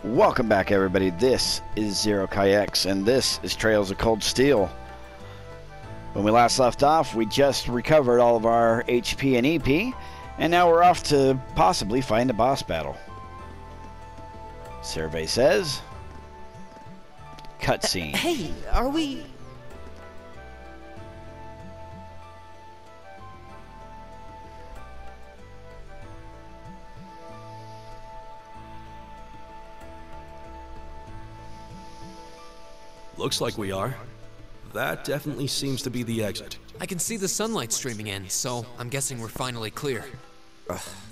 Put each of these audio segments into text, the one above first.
Welcome back, everybody. This is Zero Kayaks, and this is Trails of Cold Steel. When we last left off, we just recovered all of our HP and EP, and now we're off to possibly find a boss battle. Survey says... Cutscene. Hey, are we... Looks like we are. That definitely seems to be the exit. I can see the sunlight streaming in, so I'm guessing we're finally clear.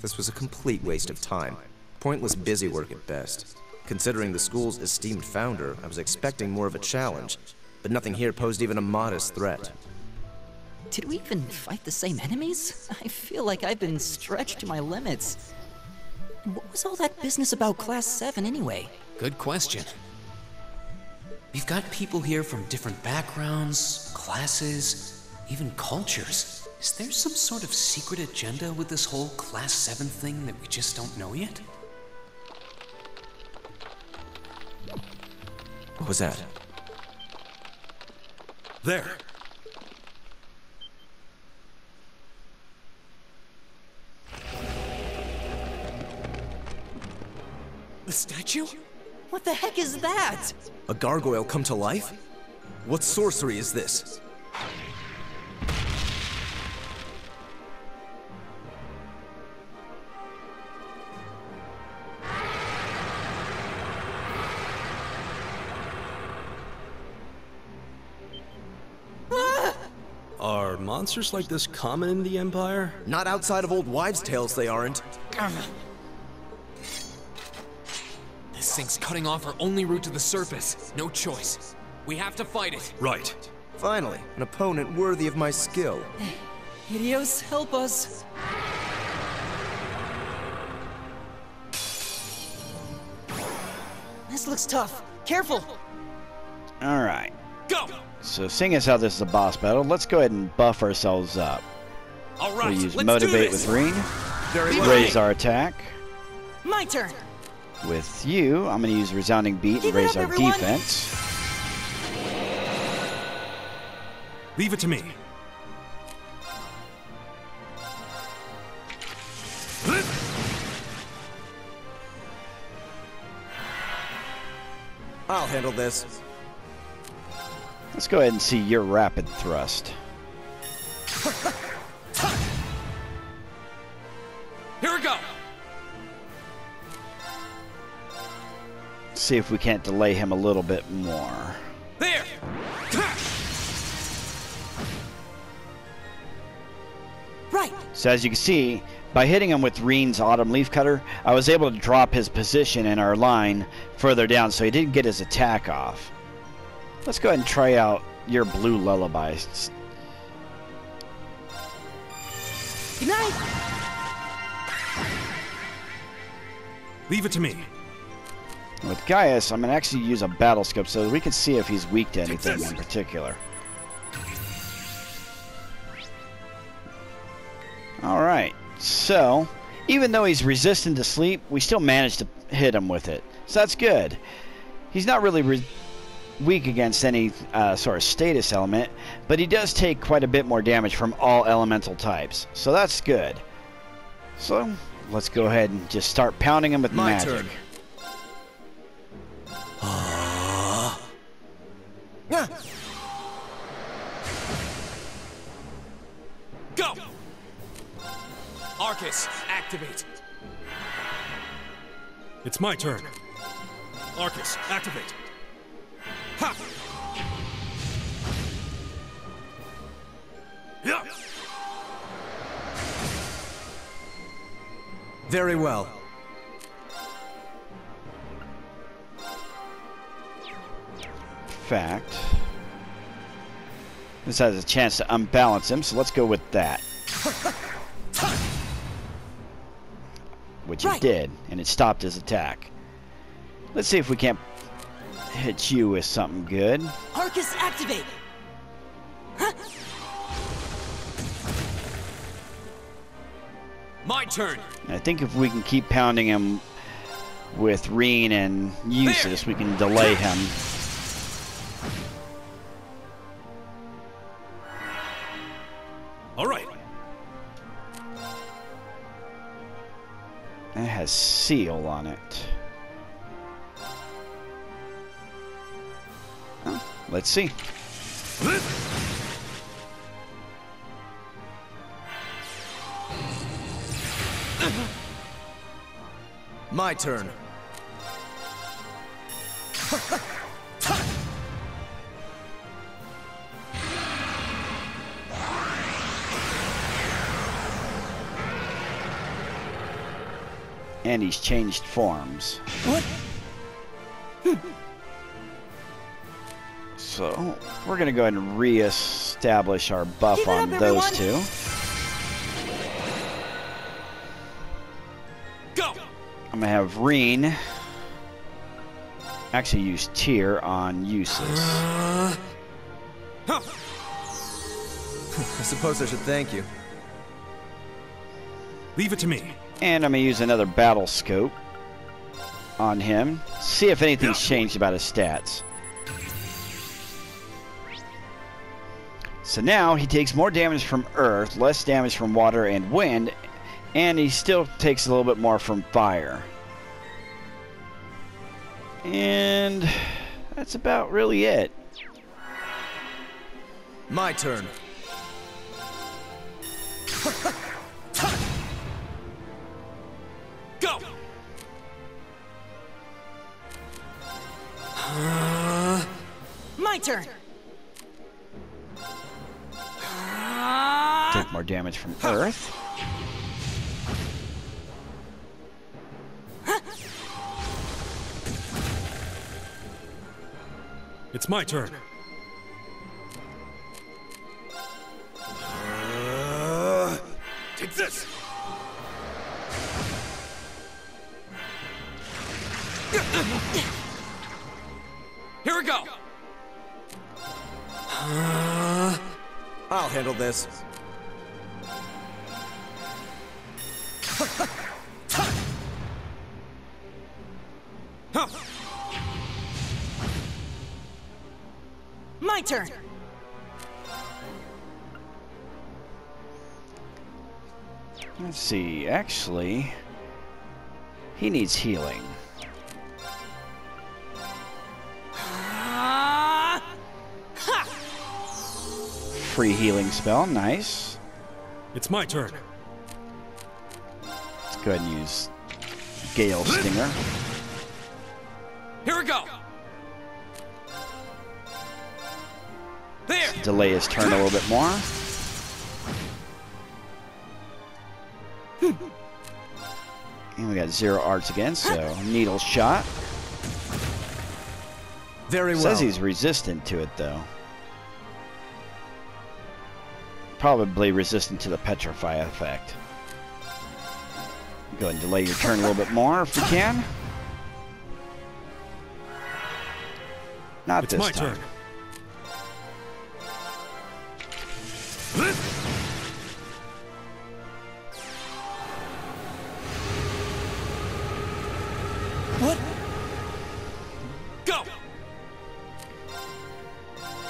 This was a complete waste of time. Pointless busy work at best. Considering the school's esteemed founder, I was expecting more of a challenge, but nothing here posed even a modest threat. Did we even fight the same enemies? I feel like I've been stretched to my limits. And what was all that business about Class 7 anyway? Good question. We've got people here from different backgrounds, classes, even cultures. Is there some sort of secret agenda with this whole Class 7 thing that we just don't know yet? What was that? There! The statue? What the heck is that? A gargoyle come to life? What sorcery is this? Are monsters like this common in the Empire? Not outside of old wives' tales, they aren't. This thing's cutting off our only route to the surface. No choice. We have to fight it. Right. Finally, an opponent worthy of my skill. Idios, help us. This looks tough. Careful! Alright. Go! So seeing as how this is a boss battle, let's go ahead and buff ourselves up. All right, We'll use let's Motivate do this. with Reen. Very well. Raise our attack. My turn! With you, I'm going to use Resounding Beat and Give it raise up, our everyone. defense. Leave it to me. I'll handle this. Let's go ahead and see your Rapid Thrust. Here we go! See if we can't delay him a little bit more. There! Right! So as you can see, by hitting him with Reen's Autumn Leaf Cutter, I was able to drop his position in our line further down so he didn't get his attack off. Let's go ahead and try out your Blue Lullaby. Good night! Leave it to me. With Gaius, I'm going to actually use a Battle Scope so that we can see if he's weak to anything in particular. Alright, so even though he's resistant to sleep, we still managed to hit him with it. So that's good. He's not really weak against any sort of status element, but he does take quite a bit more damage from all elemental types. So that's good. So let's go ahead and just start pounding him with My magic. turn. Go! Arcus, activate. It's my turn. Arcus, activate. Ha! Yeah! Very well. Fact. This has a chance to unbalance him, so let's go with that. Which it did, and it stopped his attack. Let's see if we can't hit you with something good. Arcus, activate! Huh? My turn. I think if we can keep pounding him with Reen and Eustace, we can delay him. All right. It has seal on it. Oh, let's see. My turn. And he's changed forms. What? So, we're going to go ahead and re-establish our buff Keep it on up, those everyone. two. Go! I'm going to have Reen actually use Tear on Eustace. I suppose I should thank you. Leave it to me. And I'm going to use another Battle Scope on him. See if anything's changed about his stats. So now he takes more damage from Earth, less damage from Water and Wind, and he still takes a little bit more from Fire. And that's about really it. My turn. Go! My turn. Take more damage from Earth. It's my turn. Take this! Here we go! I'll handle this. My turn. Let's see, actually, he needs healing. Free healing spell, nice. It's my turn. Let's go ahead and use Gale Stinger. Here we go! There! Delay his turn a little bit more. And we got 0 arts again, so Needle Shot. Very well. Says he's resistant to it, though. Probably resistant to the Petrify effect. Go ahead and delay your turn a little bit more if we can. Not It's this my time. turn. What? Go!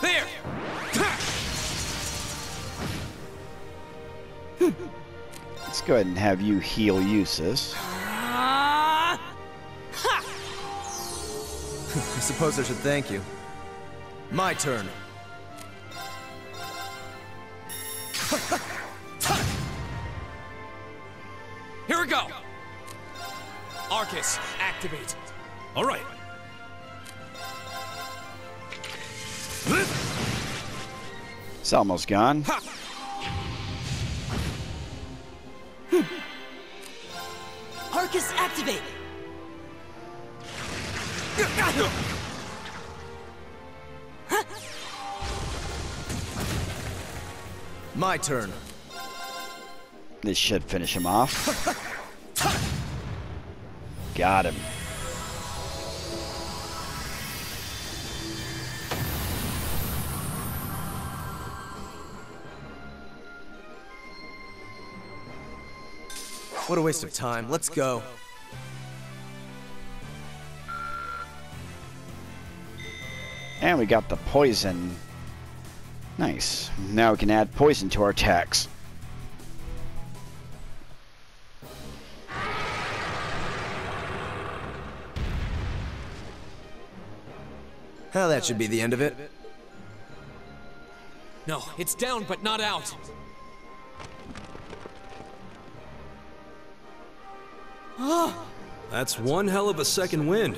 There! Let's go ahead and have you heal Eustace. I suppose I should thank you. My turn. Here we go! Arcus, activate. All right. It's almost gone. Arcus activate. My turn. This should finish him off. Got him. What a waste of time. Let's go. And we got the poison. Nice. Now we can add poison to our attacks. Well, that should be the end of it. No, it's down but not out. That's one hell of a second wind.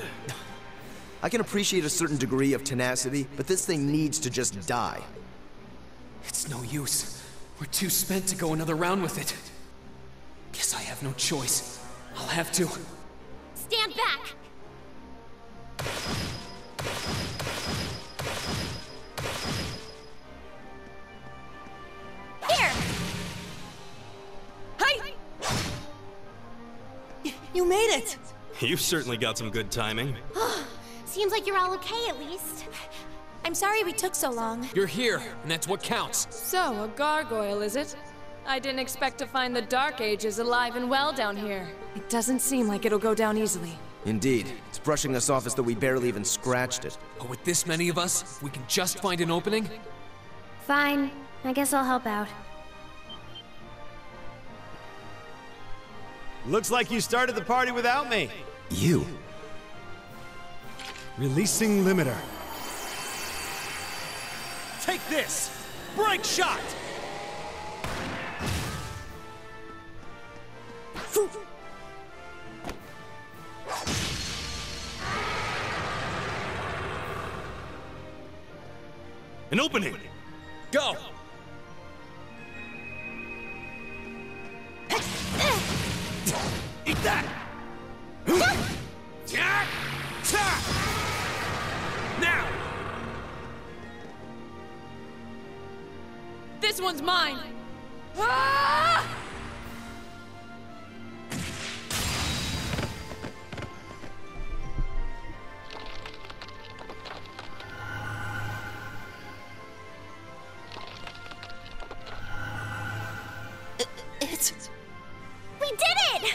I can appreciate a certain degree of tenacity, but this thing needs to just die. It's no use. We're too spent to go another round with it. Guess I have no choice. I'll have to. Stand back! Here! Hi! You made it! You've certainly got some good timing. Seems like you're all okay at least. I'm sorry we took so long. You're here, and that's what counts. So, a gargoyle, is it? I didn't expect to find the Dark Ages alive and well down here. It doesn't seem like it'll go down easily. Indeed. It's brushing us off as though we barely even scratched it. But with this many of us, if we can just find an opening. Fine. I guess I'll help out. Looks like you started the party without me. You? Releasing limiter. Take this! Break shot! An opening! Go! Eat that! Now! This one's mine! Ah! It's... We did it!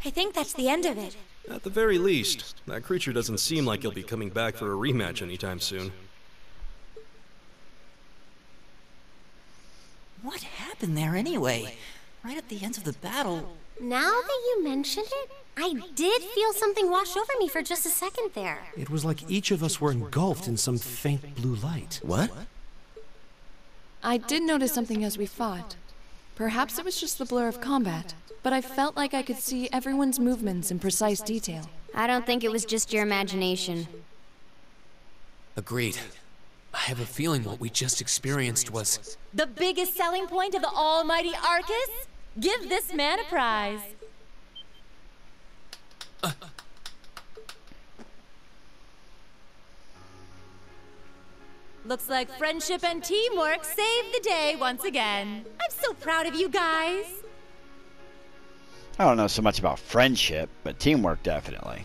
I think that's the end of it. At the very least, that creature doesn't seem like he'll be coming back for a rematch anytime soon. What happened there anyway? Right at the end of the battle... Now that you mention it, I did feel something wash over me for just a second there. It was like each of us were engulfed in some faint blue light. What? I did notice something as we fought. Perhaps it was just the blur of combat, but I felt like I could see everyone's movements in precise detail. I don't think it was just your imagination. Agreed. I have a feeling what we just experienced was... The biggest selling point of the almighty Arcus? Give this man a prize. Looks like friendship and teamwork saved the day once again. I'm so proud of you guys. I don't know so much about friendship, but teamwork definitely.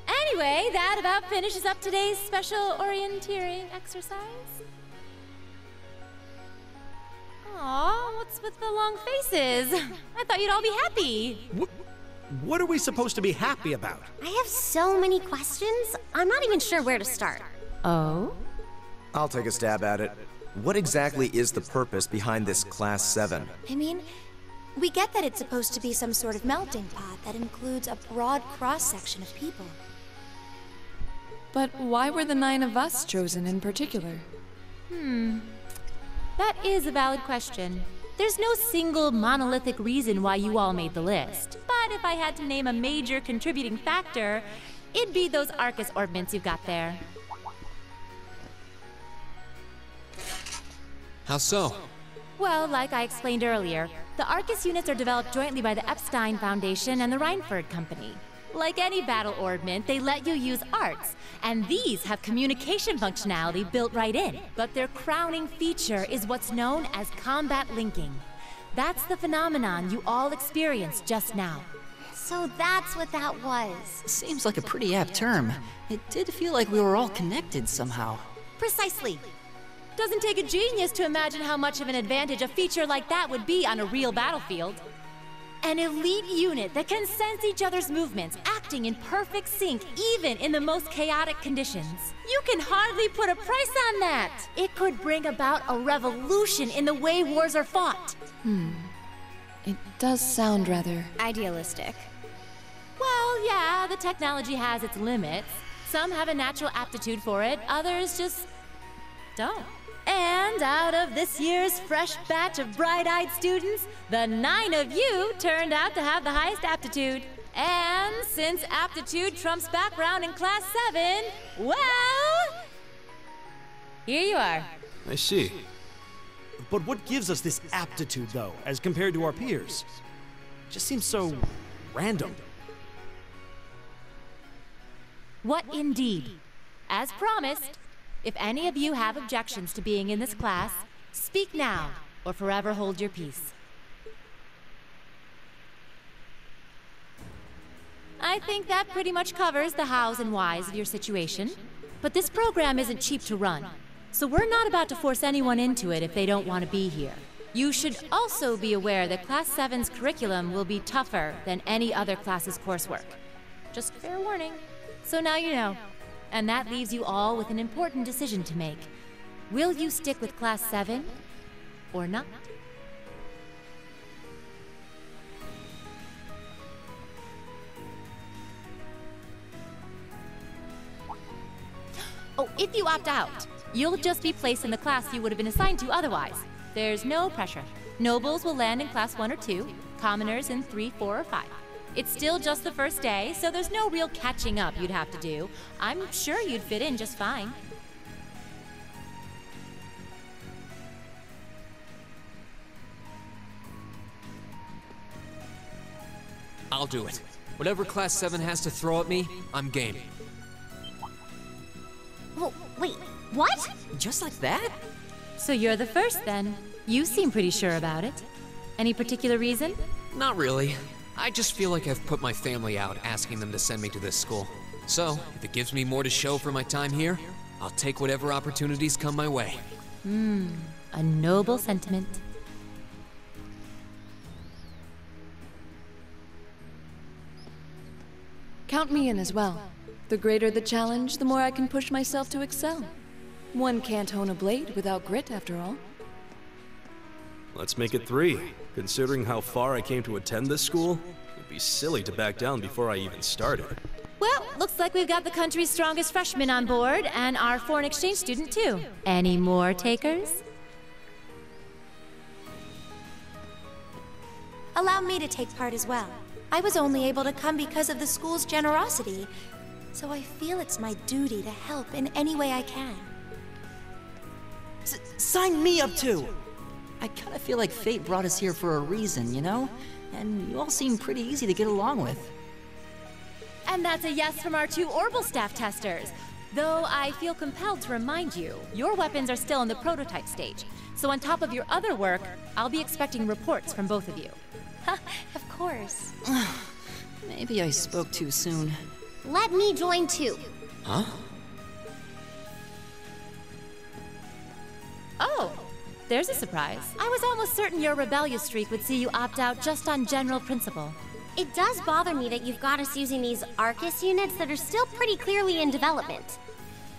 Anyway, that about finishes up today's special orienteering exercise. Aw, what's with the long faces? I thought you'd all be happy. What are we supposed to be happy about? I have so many questions, I'm not even sure where to start. Oh? I'll take a stab at it. What exactly is the purpose behind this Class 7? I mean, we get that it's supposed to be some sort of melting pot that includes a broad cross-section of people. But why were the 9 of us chosen in particular? That is a valid question. There's no single monolithic reason why you all made the list. But if I had to name a major contributing factor, it'd be those Arcus orbments you've got there. How so? Well, like I explained earlier, the Arcus units are developed jointly by the Epstein Foundation and the Reinford Company. Like any battle orbment, they let you use arts, and these have communication functionality built right in. But their crowning feature is what's known as combat linking. That's the phenomenon you all experienced just now. So that's what that was. Seems like a pretty apt term. It did feel like we were all connected somehow. Precisely. Doesn't take a genius to imagine how much of an advantage a feature like that would be on a real battlefield. An elite unit that can sense each other's movements, acting in perfect sync even in the most chaotic conditions. You can hardly put a price on that. It could bring about a revolution in the way wars are fought. It does sound rather Idealistic. Well, yeah, the technology has its limits. Some have a natural aptitude for it, others just don't. And out of this year's fresh batch of bright-eyed students, the 9 of you turned out to have the highest aptitude. And since aptitude trumps background in Class 7, well, here you are. I see. But what gives us this aptitude, though, as compared to our peers? Just seems so random. What indeed? As promised, if any of you have objections to being in this class, speak now or forever hold your peace. I think that pretty much covers the hows and whys of your situation. But this program isn't cheap to run, so we're not about to force anyone into it if they don't want to be here. You should also be aware that Class 7's curriculum will be tougher than any other class's coursework. Just fair warning. So now you know. And that leaves you all with an important decision to make. Will you stick with Class 7 or not? Oh, if you opt out, you'll just be placed in the class you would have been assigned to otherwise. There's no pressure. Nobles will land in Class 1 or 2, commoners in 3, 4, or 5. It's still just the first day, so there's no real catching up you'd have to do. I'm sure you'd fit in just fine. I'll do it. Whatever Class 7 has to throw at me, I'm game. Oh, wait, what? Just like that? So you're the first then. You seem pretty sure about it. Any particular reason? Not really. I just feel like I've put my family out asking them to send me to this school. So, if it gives me more to show for my time here, I'll take whatever opportunities come my way. A noble sentiment. Count me in as well. The greater the challenge, the more I can push myself to excel. One can't hone a blade without grit, after all. Let's make it 3. Considering how far I came to attend this school, it'd be silly to back down before I even started. Well, looks like we've got the country's strongest freshman on board, and our foreign exchange student too. Any more takers? Allow me to take part as well. I was only able to come because of the school's generosity, so I feel it's my duty to help in any way I can. Sign me up too! I kinda feel like fate brought us here for a reason, you know? And you all seem pretty easy to get along with. And that's a yes from our 2 Orbital staff testers. Though I feel compelled to remind you, your weapons are still in the prototype stage. So on top of your other work, I'll be expecting reports from both of you. Of course. Maybe I spoke too soon. Let me join too. Huh? Oh, there's a surprise. I was almost certain your rebellious streak would see you opt out just on general principle. It does bother me that you've got us using these Arcus units that are still pretty clearly in development.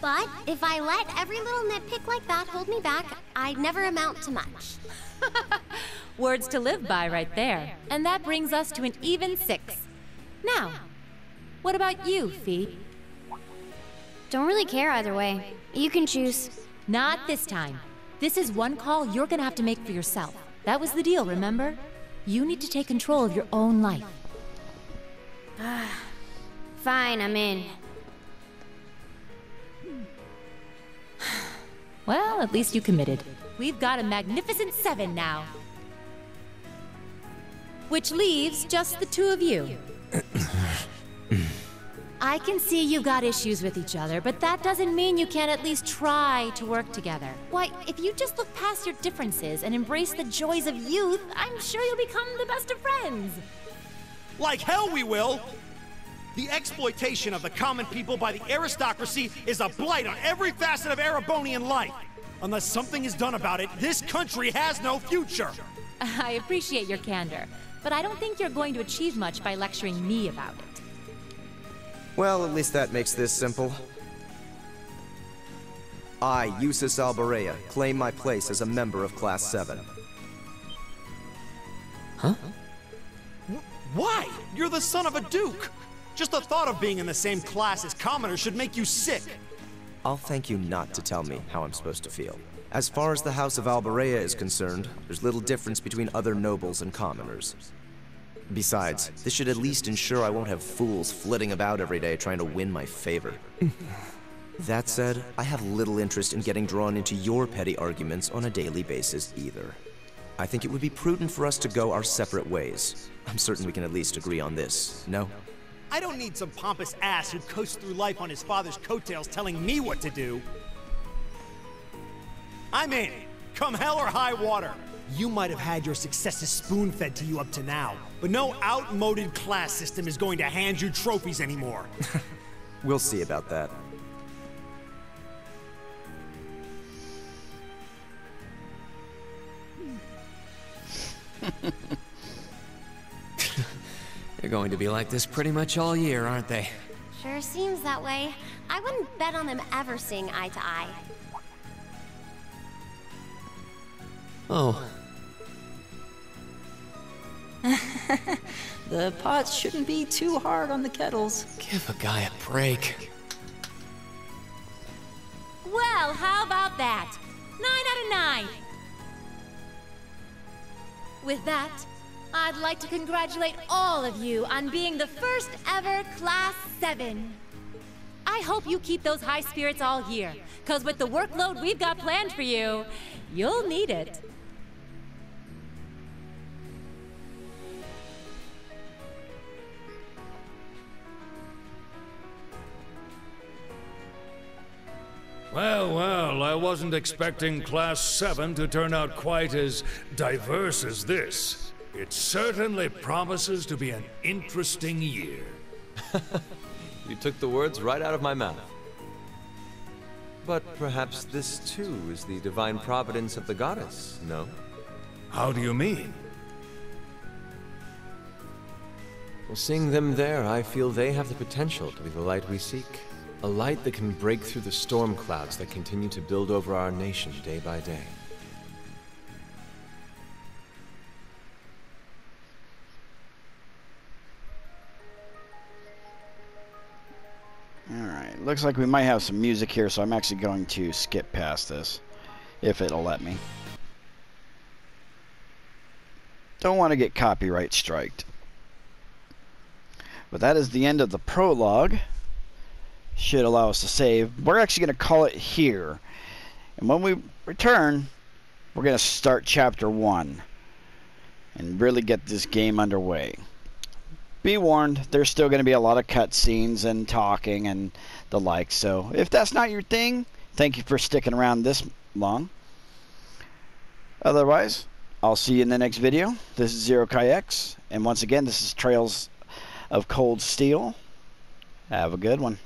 But if I let every little nitpick like that hold me back, I'd never amount to much. Words to live by right there. And that brings us to an even 6. Now, what about you, Fee? Don't really care either way. You can choose. Not this time. This is one call you're gonna have to make for yourself. That was the deal, remember? You need to take control of your own life. Fine, I'm in. Well, at least you committed. We've got a magnificent 7 now. Which leaves just the 2 of you. I can see you've got issues with each other, but that doesn't mean you can't at least try to work together. Why, if you just look past your differences and embrace the joys of youth, I'm sure you'll become the best of friends. Like hell we will! The exploitation of the common people by the aristocracy is a blight on every facet of Erebonian life. Unless something is done about it, this country has no future. I appreciate your candor, but I don't think you're going to achieve much by lecturing me about it. Well, at least that makes this simple. I, Eustace Alborea, claim my place as a member of Class 7. Huh? Why? You're the son of a duke! Just the thought of being in the same class as commoners should make you sick. I'll thank you not to tell me how I'm supposed to feel. As far as the House of Alborea is concerned, there's little difference between other nobles and commoners. Besides, this should at least ensure I won't have fools flitting about every day trying to win my favor. That said, I have little interest in getting drawn into your petty arguments on a daily basis either. I think it would be prudent for us to go our separate ways. I'm certain we can at least agree on this, no? I don't need some pompous ass who coasts through life on his father's coattails telling me what to do. I'm in. Come hell or high water. You might have had your successes spoon-fed to you up to now, but no outmoded class system is going to hand you trophies anymore. We'll see about that. They're going to be like this pretty much all year, aren't they? Sure seems that way. I wouldn't bet on them ever seeing eye to eye. Oh. The pots shouldn't be too hard on the kettles. Give a guy a break. Well, how about that? 9 out of 9! With that, I'd like to congratulate all of you on being the first ever Class 7. I hope you keep those high spirits all year, because with the workload we've got planned for you, you'll need it. Well, well, I wasn't expecting Class 7 to turn out quite as diverse as this. It certainly promises to be an interesting year. You took the words right out of my mouth. But perhaps this too is the divine providence of the goddess, no? How do you mean? Well, seeing them there, I feel they have the potential to be the light we seek. A light that can break through the storm clouds that continue to build over our nation day by day. Alright, looks like we might have some music here, so I'm actually going to skip past this, if it'll let me. Don't want to get copyright striked. But that is the end of the prologue. Should allow us to save. We're actually going to call it here. And when we return, we're going to start Chapter 1 and really get this game underway. Be warned, there's still going to be a lot of cutscenes and talking and the like. So if that's not your thing, thank you for sticking around this long. Otherwise, I'll see you in the next video. This is Zero Kai X, and once again, this is Trails of Cold Steel. Have a good one.